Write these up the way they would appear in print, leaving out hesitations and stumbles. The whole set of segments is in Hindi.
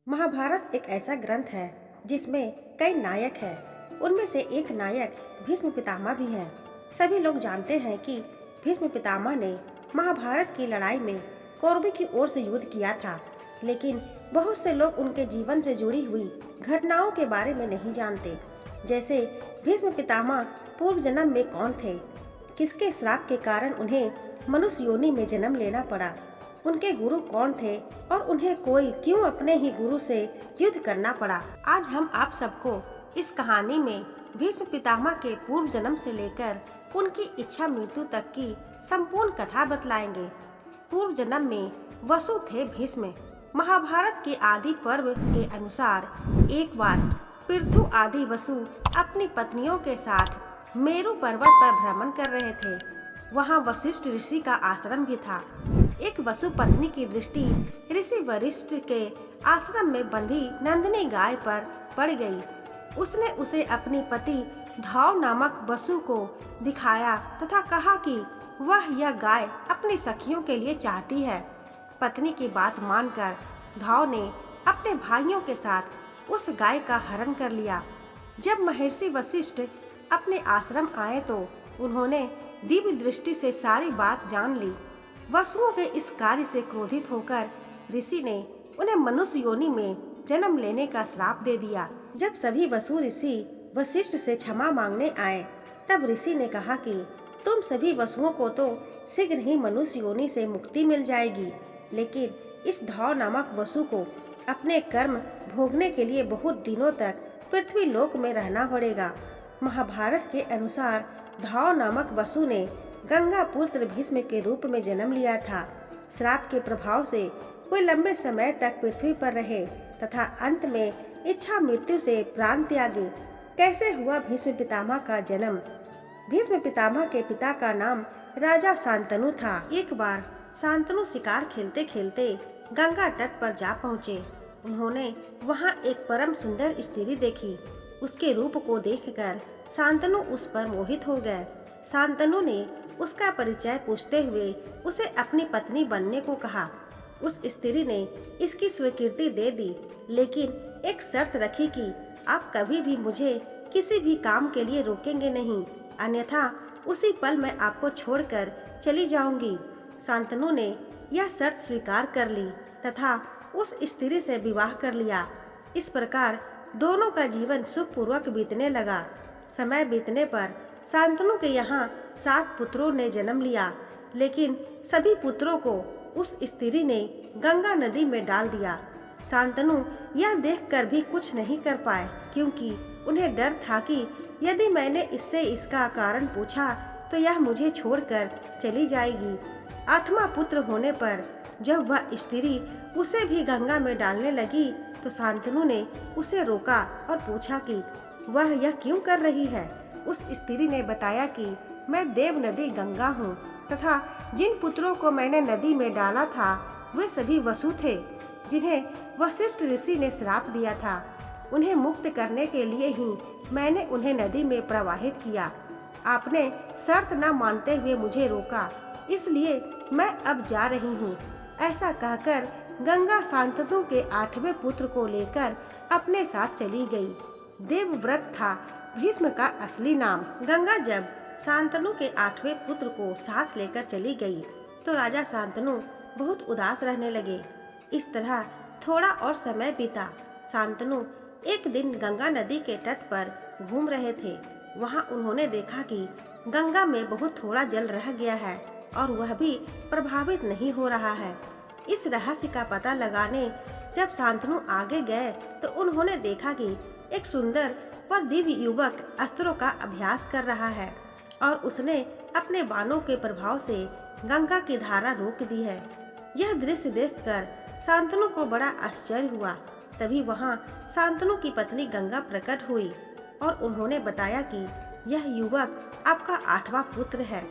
महाभारत एक ऐसा ग्रंथ है जिसमें कई नायक हैं। उनमें से एक नायक भीष्म पितामह भी हैं। सभी लोग जानते हैं कि भीष्म पितामह ने महाभारत की लड़ाई में कौरवों की ओर से युद्ध किया था, लेकिन बहुत से लोग उनके जीवन से जुड़ी हुई घटनाओं के बारे में नहीं जानते। जैसे भीष्म पितामह पूर्व जन्म में कौन थे, किसके श्राप के कारण उन्हें मनुष्य योनि में जन्म लेना पड़ा, उनके गुरु कौन थे और उन्हें कोई क्यों अपने ही गुरु से युद्ध करना पड़ा। आज हम आप सबको इस कहानी में भीष्म पितामह के पूर्व जन्म से लेकर उनकी इच्छा मृत्यु तक की संपूर्ण कथा बतलाएंगे। पूर्व जन्म में वसु थे भीष्म। महाभारत के आदि पर्व के अनुसार एक बार पृथु आदि वसु अपनी पत्नियों के साथ मेरु पर्वत पर भ्रमण कर रहे थे। वहाँ वशिष्ठ ऋषि का आश्रम भी था। एक वसु पत्नी की दृष्टि ऋषि वशिष्ठ के आश्रम में बंधी नंदिनी गाय पर पड़ गई। उसने उसे अपनी पति धाव नामक वसु को दिखाया तथा कहा कि वह यह गाय अपनी सखियों के लिए चाहती है। पत्नी की बात मानकर धाव ने अपने भाइयों के साथ उस गाय का हरण कर लिया। जब महर्षि वशिष्ठ अपने आश्रम आए तो उन्होंने दिव्य दृष्टि से सारी बात जान ली। वसुओं के इस कार्य से क्रोधित होकर ऋषि ने उन्हें मनुष्य योनि में जन्म लेने का श्राप दे दिया। जब सभी वसु ऋषि वशिष्ठ से क्षमा मांगने आए, तब ऋषि ने कहा कि तुम सभी वसुओं को तो शीघ्र ही मनुष्य योनि से मुक्ति मिल जाएगी, लेकिन इस धाव नामक वसु को अपने कर्म भोगने के लिए बहुत दिनों तक पृथ्वी लोक में रहना पड़ेगा। महाभारत के अनुसार धाव नामक वसु ने गंगा पुत्र भीष्म के रूप में जन्म लिया था। श्राप के प्रभाव से वे लंबे समय तक पृथ्वी पर रहे तथा अंत में इच्छा मृत्यु से प्राण त्यागे। कैसे हुआ भीष्म पितामह का जन्म? भीष्म पितामह के पिता का नाम राजा शांतनु था। एक बार शांतनु शिकार खेलते खेलते गंगा तट पर जा पहुँचे। उन्होंने वहाँ एक परम सुंदर स्त्री देखी। उसके रूप को देखकर शांतनु उस पर मोहित हो गए। शांतनु ने उसका परिचय पूछते हुए उसे अपनी पत्नी बनने को कहा। उस स्त्री ने इसकी स्वीकृति दे दी, लेकिन एक शर्त रखी कि आप कभी भी मुझे किसी भी काम के लिए रोकेंगे नहीं, अन्यथा उसी पल मैं आपको छोड़कर चली जाऊंगी। शांतनु ने यह शर्त स्वीकार कर ली तथा उस स्त्री से विवाह कर लिया। इस प्रकार दोनों का जीवन सुखपूर्वक बीतने लगा। समय बीतने पर शांतनु के यहाँ 7 पुत्रों ने जन्म लिया, लेकिन सभी पुत्रों को उस स्त्री ने गंगा नदी में डाल दिया। शांतनु यह देखकर भी कुछ नहीं कर पाए, क्योंकि उन्हें डर था कि यदि मैंने इससे इसका कारण पूछा तो यह मुझे छोड़कर चली जाएगी। 8वां पुत्र होने पर जब वह स्त्री उसे भी गंगा में डालने लगी तो शांतनु ने उसे रोका और पूछा कि वह यह क्यों कर रही है। उस स्त्री ने बताया कि मैं देव नदी गंगा हूँ तथा जिन पुत्रों को मैंने नदी में डाला था वे सभी वसु थे, जिन्हें वशिष्ठ ऋषि ने श्राप दिया था। उन्हें मुक्त करने के लिए ही मैंने उन्हें नदी में प्रवाहित किया। आपने शर्त न मानते हुए मुझे रोका, इसलिए मैं अब जा रही हूँ। ऐसा कहकर गंगा शांतनु के 8वें पुत्र को लेकर अपने साथ चली गई। देवव्रत था भीष्म का असली नाम। गंगा जब शांतनु के 8वें पुत्र को साथ लेकर चली गई तो राजा शांतनु बहुत उदास रहने लगे। इस तरह थोड़ा और समय बीता। शांतनु एक दिन गंगा नदी के तट पर घूम रहे थे। वहां उन्होंने देखा कि गंगा में बहुत थोड़ा जल रह गया है और वह भी प्रभावित नहीं हो रहा है। इस रहस्य का पता लगाने जब शांतनु आगे गए तो उन्होंने देखा कि एक सुंदर व दिव्य युवक अस्त्रों का अभ्यास कर रहा है और उसने अपने बाणों के प्रभाव से गंगा की धारा रोक दी है। यह दृश्य देखकर शांतनु को बड़ा आश्चर्य हुआ। तभी वहां शांतनु की पत्नी गंगा प्रकट हुई और उन्होंने बताया कि यह युवक आपका 8वां पुत्र है।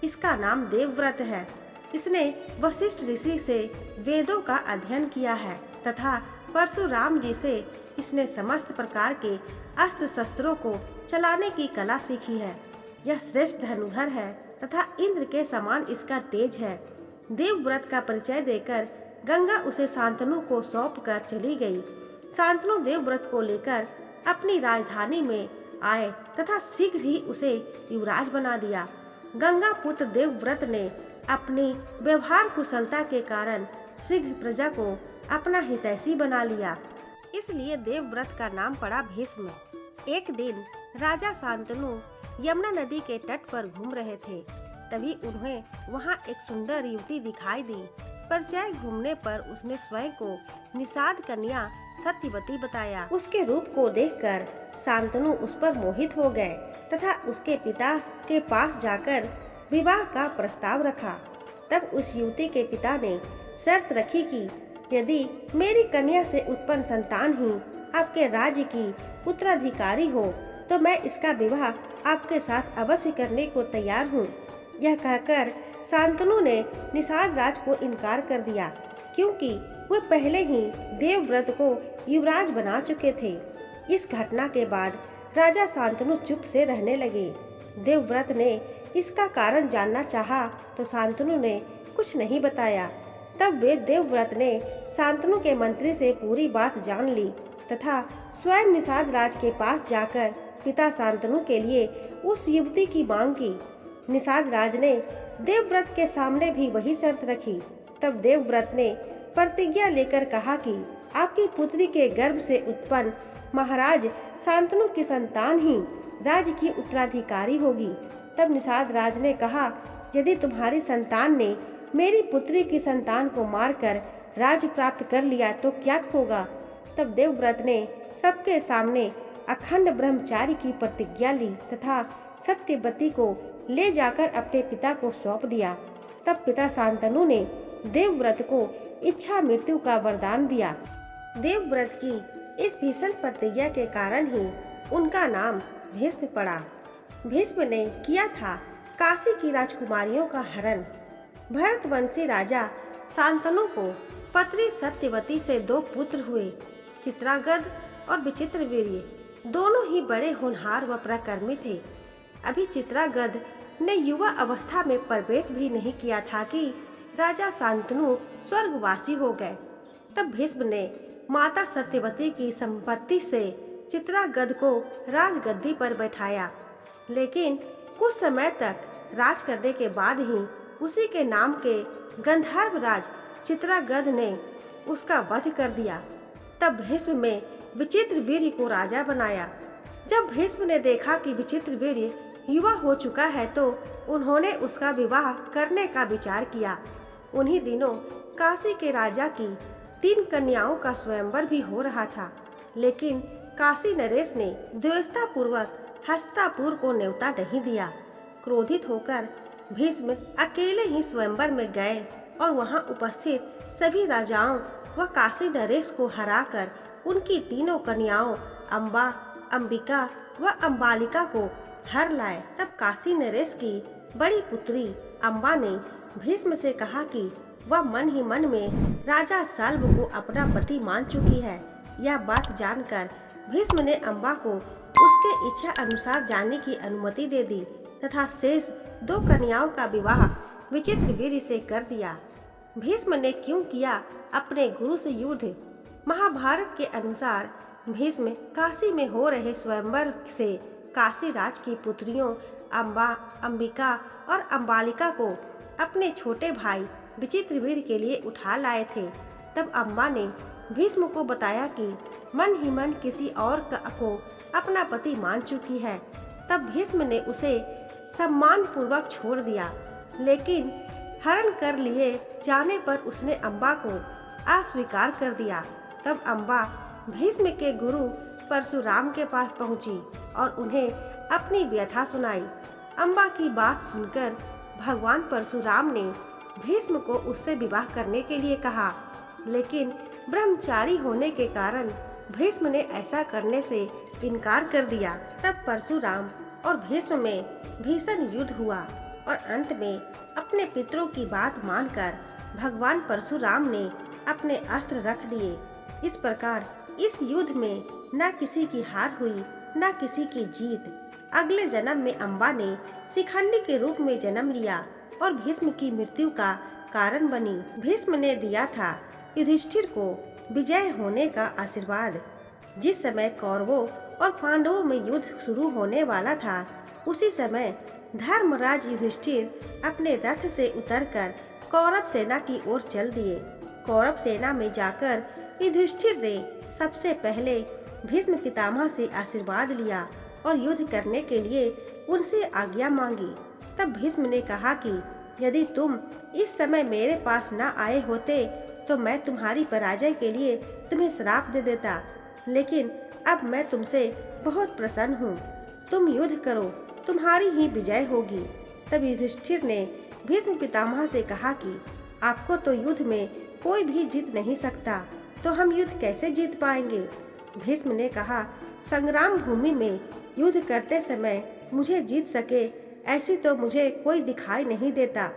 इसका नाम देवव्रत है। इसने वशिष्ठ ऋषि से वेदों का अध्ययन किया है तथा परशुराम जी से इसने समस्त प्रकार के अस्त्र शस्त्रों को चलाने की कला सीखी है। यह श्रेष्ठ धनुधर है तथा इंद्र के समान इसका तेज है। देवव्रत का परिचय देकर गंगा उसे शांतनु को सौंप कर चली गई। शांतनु देवव्रत को लेकर अपनी राजधानी में आए तथा शीघ्र ही उसे युवराज बना दिया। गंगा पुत्र देवव्रत ने अपनी व्यवहार कुशलता के कारण शीघ्र प्रजा को अपना हितैषी बना लिया, इसलिए देवव्रत का नाम पड़ा भीष्म। एक दिन राजा शांतनु यमुना नदी के तट पर घूम रहे थे। तभी उन्हें वहां एक सुंदर युवती दिखाई दी। परिचय घूमने पर उसने स्वयं को निषाद कन्या सत्यवती बताया। उसके रूप को देखकर शांतनु उस पर मोहित हो गए तथा उसके पिता के पास जाकर विवाह का प्रस्ताव रखा। तब उस युवती के पिता ने शर्त रखी कि यदि मेरी कन्या से उत्पन्न संतान ही आपके राज्य की उत्तराधिकारी हो तो मैं इसका विवाह आपके साथ अवश्य करने को तैयार हूँ। यह कहकर शांतनु ने निषाद राज को इनकार कर दिया, क्योंकि वे पहले ही देवव्रत को युवराज बना चुके थे। इस घटना के बाद राजा शांतनु चुप से रहने लगे। देवव्रत ने इसका कारण जानना चाहा तो शांतनु ने कुछ नहीं बताया। तब वे देवव्रत ने शांतनु के मंत्री से पूरी बात जान ली तथा स्वयं निषाद राज के पास जाकर पिता शांतनु के लिए उस युवती की मांग की। निषाद राज ने देवव्रत के सामने भी वही शर्त रखी। तब देवव्रत ने प्रतिज्ञा लेकर कहा कि आपकी पुत्री के गर्भ से उत्पन्न महाराज शांतनु की संतान ही राज्य की उत्तराधिकारी होगी। तब निषाद राज ने कहा, यदि तुम्हारी संतान ने मेरी पुत्री की संतान को मारकर राज्य प्राप्त कर लिया तो क्या होगा। तब देवव्रत ने सबके सामने अखंड ब्रह्मचारी की प्रतिज्ञा ली तथा सत्यवती को ले जाकर अपने पिता को सौंप दिया। तब पिता शांतनु ने देवव्रत को इच्छा मृत्यु का वरदान दिया। देवव्रत की इस भीषण प्रतिज्ञा के कारण ही उनका नाम भीष्म पड़ा। भीष्म ने किया था काशी की राजकुमारियों का हरण। भरतवंशी राजा शांतनु को पत्री सत्यवती से 2 पुत्र हुए, चित्रागध और विचित्रवीर्य। दोनों ही बड़े होनहार व पराक्रमी थे। अभी चित्रागध ने युवा अवस्था में प्रवेश भी नहीं किया था कि राजा शांतनु स्वर्गवासी हो गए। तब भीष्म ने माता सत्यवती की संपत्ति से चित्रागध को राजगद्दी पर बैठाया, लेकिन कुछ समय तक राज करने के बाद ही उसी के नाम के गंधर्व राज चित्रागध ने उसका वध कर दिया। तब भीष्म में विचित्रवीर्य को राजा बनाया। जब भीष्म ने देखा कि विचित्रवीर्य युवा हो चुका है तो उन्होंने उसका विवाह करने का विचार किया। उन्हीं दिनों काशी के राजा की 3 कन्याओं का स्वयंवर भी हो रहा था, लेकिन काशी नरेश ने द्वेषतापूर्वक हस्तिनापुर को न्योता नहीं दिया। क्रोधित होकर भीष्म अकेले ही स्वयंवर में गए और वहां उपस्थित सभी राजाओं व काशी नरेश को हराकर उनकी 3 कन्याओं अम्बा, अंबिका व अम्बालिका को हर लाए। तब काशी नरेश की बड़ी पुत्री अम्बा ने भीष्म से कहा कि वह मन ही मन में राजा सल्व को अपना पति मान चुकी है। यह बात जानकर भीष्म ने अम्बा को उसके इच्छा अनुसार जाने की अनुमति दे दी तथा शेष 2 कन्याओं का विवाह विचित्रवीर्य से कर दिया। भीष्म ने क्यों किया अपने गुरु से युद्ध? महाभारत के अनुसार भीष्म काशी में हो रहे स्वयंवर से काशी राज की पुत्रियों अम्बा, अंबिका और अम्बालिका को अपने छोटे भाई विचित्रवीर्य के लिए उठा लाए थे। तब अम्बा ने भीष्म को बताया कि मन ही मन किसी और को अपना पति मान चुकी है। तब भीष्म ने उसे सम्मान पूर्वक छोड़ दिया, लेकिन हरण कर लिए जाने पर उसने अम्बा को अस्वीकार कर दिया। तब अम्बा भीष्म के गुरु परशुराम के पास पहुंची और उन्हें अपनी व्यथा सुनाई। अम्बा की बात सुनकर भगवान परशुराम ने भीष्म को उससे विवाह करने के लिए कहा, लेकिन ब्रह्मचारी होने के कारण भीष्म ने ऐसा करने से इनकार कर दिया। तब परशुराम और भीष्म में भीषण युद्ध हुआ और अंत में अपने पितरों की बात मानकर भगवान परशुराम ने अपने अस्त्र रख दिए। इस प्रकार इस युद्ध में न किसी की हार हुई न किसी की जीत। अगले जन्म में अम्बा ने शिखंडी के रूप में जन्म लिया और भीष्म की मृत्यु का कारण बनी। भीष्म ने दिया था युधिष्ठिर को विजय होने का आशीर्वाद। जिस समय कौरवों और पांडवों में युद्ध शुरू होने वाला था, उसी समय धर्मराज युधिष्ठिर अपने रथ से उतरकर कौरव सेना की ओर चल दिए। कौरव सेना में जाकर युधिष्ठिर ने सबसे पहले भीष्म पितामह से आशीर्वाद लिया और युद्ध करने के लिए उनसे आज्ञा मांगी। तब भीष्म ने कहा कि यदि तुम इस समय मेरे पास न आए होते तो मैं तुम्हारी पराजय के लिए तुम्हें श्राप दे देता, लेकिन अब मैं तुमसे बहुत प्रसन्न हूँ। तुम युद्ध करो, तुम्हारी ही विजय होगी। तब युधिष्ठिर ने भीष्म पितामह से कहा कि आपको तो युद्ध में कोई भी जीत नहीं सकता, तो हम युद्ध कैसे जीत पाएंगे? भीष्म ने कहा, संग्राम भूमि में युद्ध करते समय मुझे जीत सके ऐसी तो मुझे कोई दिखाई नहीं देता।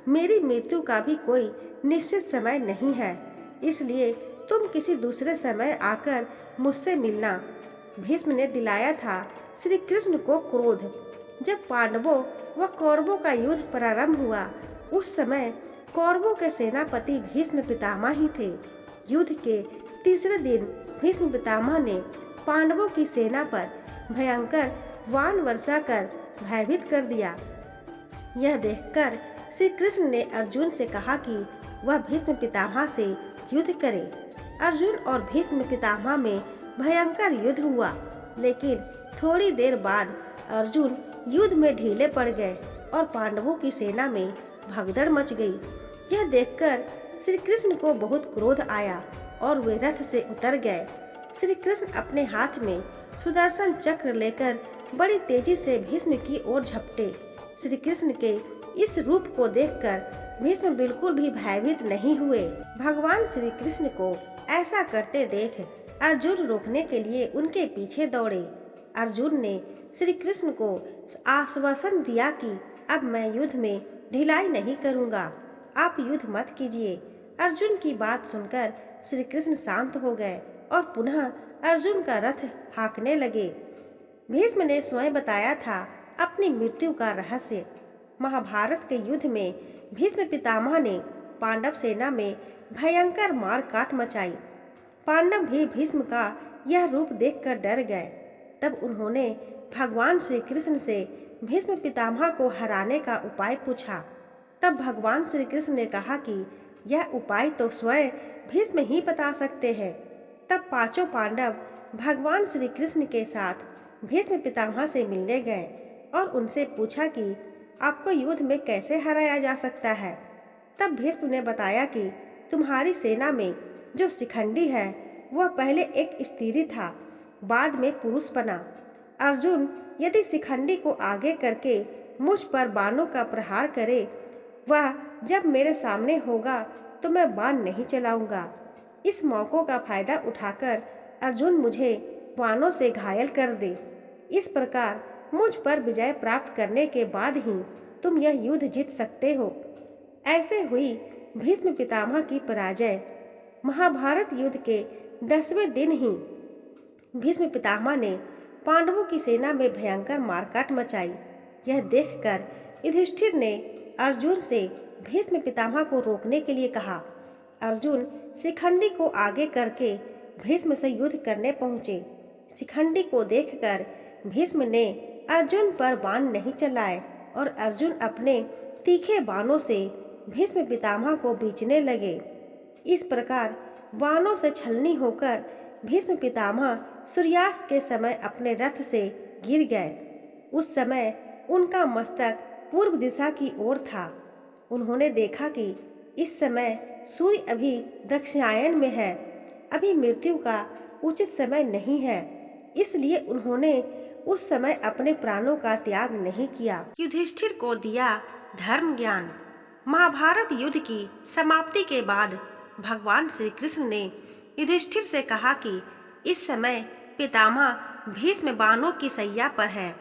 मेरी मृत्यु का भी कोई निश्चित समय नहीं है, इसलिए तुम किसी दूसरे समय आकर मुझसे मिलना। भीष्म ने दिलाया था श्री कृष्ण को क्रोध। जब पांडवों व कौरवों का युद्ध प्रारंभ हुआ, उस समय कौरवों के सेनापति भीष्म पितामह ही थे। युद्ध के तीसरे दिन भीष्म पितामह ने पांडवों की सेना पर भयंकर वाण वर्षा कर भयभीत कर दिया। यह देखकर श्री कृष्ण ने अर्जुन से कहा कि वह भीष्म पितामह से युद्ध करे। अर्जुन और भीष्म पितामह में भयंकर युद्ध हुआ, लेकिन थोड़ी देर बाद अर्जुन युद्ध में ढीले पड़ गए और पांडवों की सेना में भगदड़ मच गई। यह देखकर श्री कृष्ण को बहुत क्रोध आया और वे रथ से उतर गए। श्री कृष्ण अपने हाथ में सुदर्शन चक्र लेकर बड़ी तेजी से भीष्म की ओर झपटे। श्री कृष्ण के इस रूप को देखकर भीष्म बिल्कुल भी भयभीत नहीं हुए। भगवान श्री कृष्ण को ऐसा करते देख अर्जुन रोकने के लिए उनके पीछे दौड़े। अर्जुन ने श्री कृष्ण को आश्वासन दिया कि अब मैं युद्ध में ढिलाई नहीं करूंगा, आप युद्ध मत कीजिए। अर्जुन की बात सुनकर श्री कृष्ण शांत हो गए और पुनः अर्जुन का रथ हाँकने लगे। भीष्म ने स्वयं बताया था अपनी मृत्यु का रहस्य। महाभारत के युद्ध में भीष्म पितामह ने पांडव सेना में भयंकर मार काट मचाई। पांडव भी भीष्म का यह रूप देखकर डर गए। तब उन्होंने भगवान श्री कृष्ण से भीष्म पितामह को हराने का उपाय पूछा। तब भगवान श्री कृष्ण ने कहा कि यह उपाय तो स्वयं भीष्म ही बता सकते हैं। तब पांचों पांडव भगवान श्री कृष्ण के साथ भीष्म पितामह से मिलने गए और उनसे पूछा कि आपको युद्ध में कैसे हराया जा सकता है। तब भीष्म ने बताया कि तुम्हारी सेना में जो शिखंडी है वह पहले एक स्त्री था, बाद में पुरुष बना। अर्जुन यदि शिखंडी को आगे करके मुझ पर बाणों का प्रहार करे, वह जब मेरे सामने होगा तो मैं बाण नहीं चलाऊंगा। इस मौकों का फायदा उठाकर अर्जुन मुझे बाणों से घायल कर दे। इस प्रकार मुझ पर विजय प्राप्त करने के बाद ही तुम यह युद्ध जीत सकते हो। ऐसे हुई भीष्म पितामह की पराजय। महाभारत युद्ध के 10वें दिन ही भीष्म पितामह ने पांडवों की सेना में भयंकर मारकाट मचाई। यह देखकर युधिष्ठिर ने अर्जुन से भीष्म पितामह को रोकने के लिए कहा। अर्जुन शिखंडी को आगे करके भीष्म से युद्ध करने पहुंचे। शिखंडी को देखकर भीष्म ने अर्जुन पर बाण नहीं चलाए और अर्जुन अपने तीखे बाणों से भीष्म पितामह को बींचने लगे। इस प्रकार बाणों से छलनी होकर भीष्म पितामह सूर्यास्त के समय अपने रथ से गिर गए। उस समय उनका मस्तक पूर्व दिशा की ओर था। उन्होंने देखा कि इस समय सूर्य अभी दक्षिणायन में है, अभी मृत्यु का उचित समय नहीं है, इसलिए उन्होंने उस समय अपने प्राणों का त्याग नहीं किया। युधिष्ठिर को दिया धर्म ज्ञान। महाभारत युद्ध की समाप्ति के बाद भगवान श्री कृष्ण ने युधिष्ठिर से कहा कि इस समय पितामह भीष्म बाणों की सैया पर है।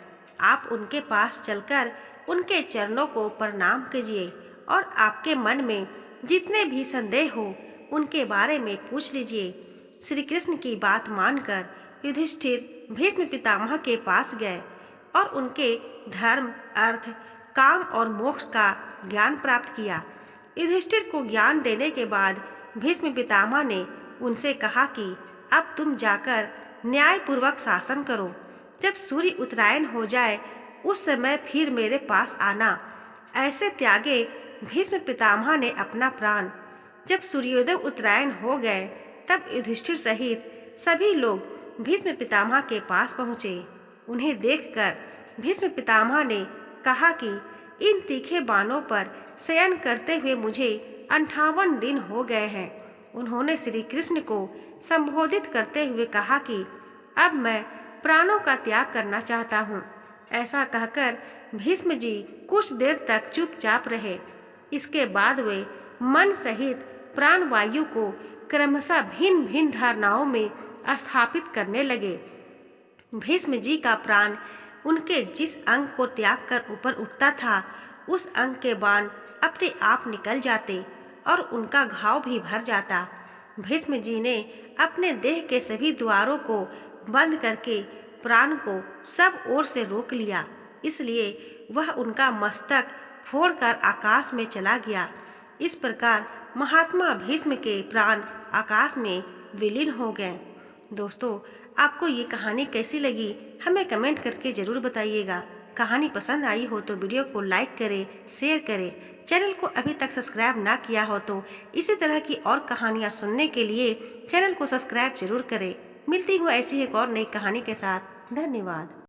आप उनके पास चलकर उनके चरणों को प्रणाम कीजिए और आपके मन में जितने भी संदेह हो उनके बारे में पूछ लीजिए। श्री कृष्ण की बात मानकर युधिष्ठिर भीष्म पितामह के पास गए और उनके धर्म, अर्थ, काम और मोक्ष का ज्ञान प्राप्त किया। युधिष्ठिर को ज्ञान देने के बाद भीष्म पितामह ने उनसे कहा कि अब तुम जाकर न्यायपूर्वक शासन करो। जब सूर्य उत्तरायण हो जाए उस समय फिर मेरे पास आना। ऐसे त्यागे भीष्म पितामह ने अपना प्राण। जब सूर्योदय उत्तरायण हो गए तब युधिष्ठिर सहित सभी लोग भीष्म पितामह के पास पहुँचे। उन्हें देखकर भीष्म पितामह ने कहा कि इन तीखे बाणों पर शयन करते हुए मुझे 58 दिन हो गए हैं। उन्होंने श्री कृष्ण को संबोधित करते हुए कहा कि अब मैं प्राणों का त्याग करना चाहता हूँ। ऐसा कहकर भीष्म जी कुछ देर तक चुपचाप रहे। इसके बाद वे मन सहित प्राण वायु को क्रमशः भिन्न भिन्न धारणाओं में स्थापित करने लगे। भीष्म जी का प्राण उनके जिस अंग को त्याग कर ऊपर उठता था उस अंग के बाण अपने आप निकल जाते और उनका घाव भी भर जाता। भीष्म जी ने अपने देह के सभी द्वारों को बंद करके प्राण को सब ओर से रोक लिया, इसलिए वह उनका मस्तक फोड़कर आकाश में चला गया। इस प्रकार महात्मा भीष्म के प्राण आकाश में विलीन हो गए। दोस्तों, आपको ये कहानी कैसी लगी हमें कमेंट करके ज़रूर बताइएगा। कहानी पसंद आई हो तो वीडियो को लाइक करें, शेयर करें। चैनल को अभी तक सब्सक्राइब ना किया हो तो इसी तरह की और कहानियाँ सुनने के लिए चैनल को सब्सक्राइब जरूर करें। मिलती हूँ ऐसी एक और नई कहानी के साथ। धन्यवाद।